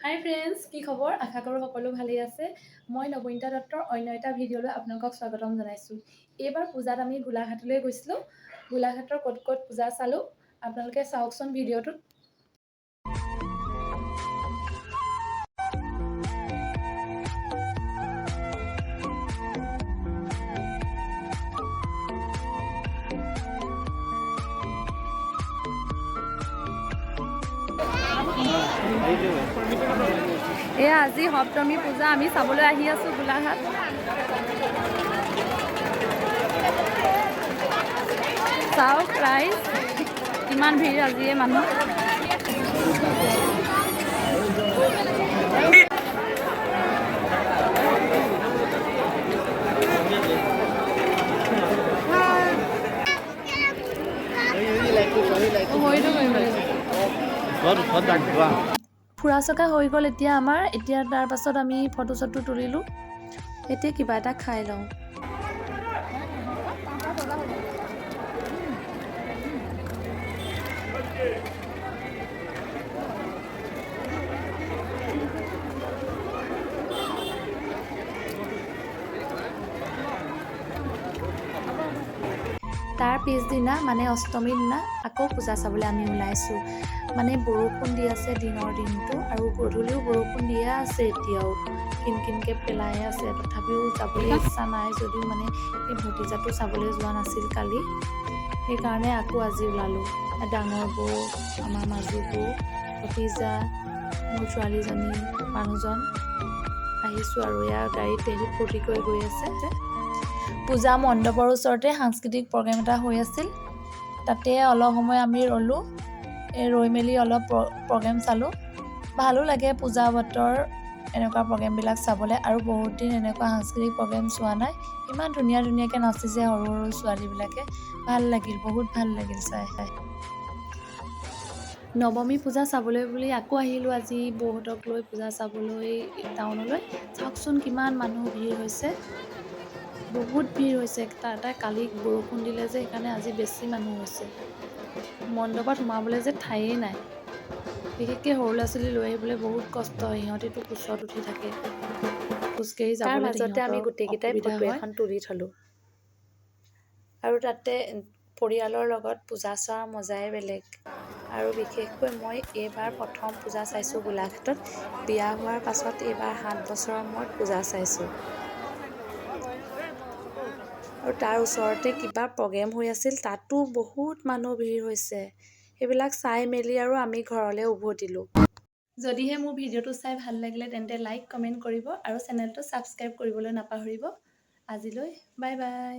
হাই friends, কি খবৰ? আশা কৰোঁ সকলো ভালেই আছে। মই নবনীতা দত্তৰ অন্য এটা ভিডিঅ'লৈ আপোনালোকক স্বাগতম জনাইছোঁ। এইবাৰ পূজাত আমি গোলাঘাটলৈ গৈছিলোঁ। গোলাঘাটৰ ক'ত ক'ত পূজা চালোঁ আপোনালোকে চাওকচোন ভিডিঅ'টোত। এয়া আজি সপ্তমী পূজা আমি চাবলৈ আহি আছোঁ গোলাঘাট। চাওক ৰাইজ, কিমান ভিৰ আজিয়ে মানুহ। ফুৰা চকা হৈ গ'ল এতিয়া আমাৰ। এতিয়া তাৰ পাছত আমি ফটো চটো তুলিলোঁ। এতিয়া কিবা এটা খাই লওঁ। তাৰ পিছদিনা মানে অষ্টমীৰ দিনা আকৌ পূজা চাবলৈ আমি ওলাইছোঁ। মানে বৰষুণ দি আছে দিনৰ দিনটো, আৰু গধূলিও বৰষুণ দিয়ে আছে। এতিয়াও কিনকিনকৈ পেলাই আছে। তথাপিও যাবলৈ ইচ্ছা নাই, যদিও মানে এই ভতিজাটো চাবলৈ যোৱা নাছিল কালি, সেইকাৰণে আকৌ আজি ওলালোঁ। ডাঙৰ বৌ, আমাৰ মাজু বৌ, ভতিজা, মোৰ ছোৱালীজনী, মানুহজন আহিছোঁ আৰু এয়া গাড়ীত ফূৰ্তি কৰি গৈ আছে। পূজা মণ্ডপৰ ওচৰতে সাংস্কৃতিক প্ৰগ্ৰেম এটা হৈ আছিল। তাতে অলপ সময় আমি ৰ'লোঁ। ৰৈ মেলি অলপ প্ৰগ্ৰেম চালোঁ। ভালো লাগে পূজা বতৰ এনেকুৱা প্ৰগ্ৰেমবিলাক চাবলৈ, আৰু বহুত দিন এনেকুৱা সাংস্কৃতিক প্ৰগ্ৰেম চোৱা নাই। ইমান ধুনীয়া ধুনীয়াকৈ নাচিছে সৰু সৰু ছোৱালীবিলাকে। ভাল লাগিল, বহুত ভাল লাগিল চাই। নৱমী পূজা চাবলৈ বুলি আকৌ আহিলোঁ আজি বৌহঁতক লৈ পূজা চাবলৈ টাউনলৈ। চাওকচোন কিমান মানুহ ভিৰ হৈছে, বহুত ভিৰ হৈছে। তাতে কালি বৰষুণ দিলে যে, সেইকাৰণে আজি বেছি মানুহ হৈছে। মণ্ডপত সোমাবলৈ যে ঠায়েই নাই। বিশেষকৈ সৰু ল'ৰা ছোৱালী লৈ আহিবলৈ বহুত কষ্ট হয়। সিহঁতেতো কোচত উঠি থাকে, খোজকাঢ়ি যাবলৈ। তাৰ মাজতে আমি গোটেইকেইটাই ফটো এখন তুলি থলোঁ। আৰু তাতে পৰিয়ালৰ লগত পূজা চোৱাৰ মজাই বেলেগ। আৰু বিশেষকৈ মই এইবাৰ প্ৰথম পূজা চাইছোঁ গোলাঘাটত। বিয়া হোৱাৰ পাছত এইবাৰ 7 বছৰৰ মূৰত পূজা চাইছোঁ। আৰু তাৰ ওচৰতে কিবা প্ৰগ্ৰেম হৈ আছিল, তাতো বহুত মানুহ ভিৰ হৈছে। সেইবিলাক চাই মেলি আৰু আমি ঘৰলৈ উভতিলোঁ। যদিহে মোৰ ভিডিঅ'টো চাই ভাল লাগিলে তেন্তে লাইক কমেণ্ট কৰিব আৰু চেনেলটো ছাবস্ক্ৰাইব কৰিবলৈ নাপাহৰিব। আজিলৈ বাই বাই।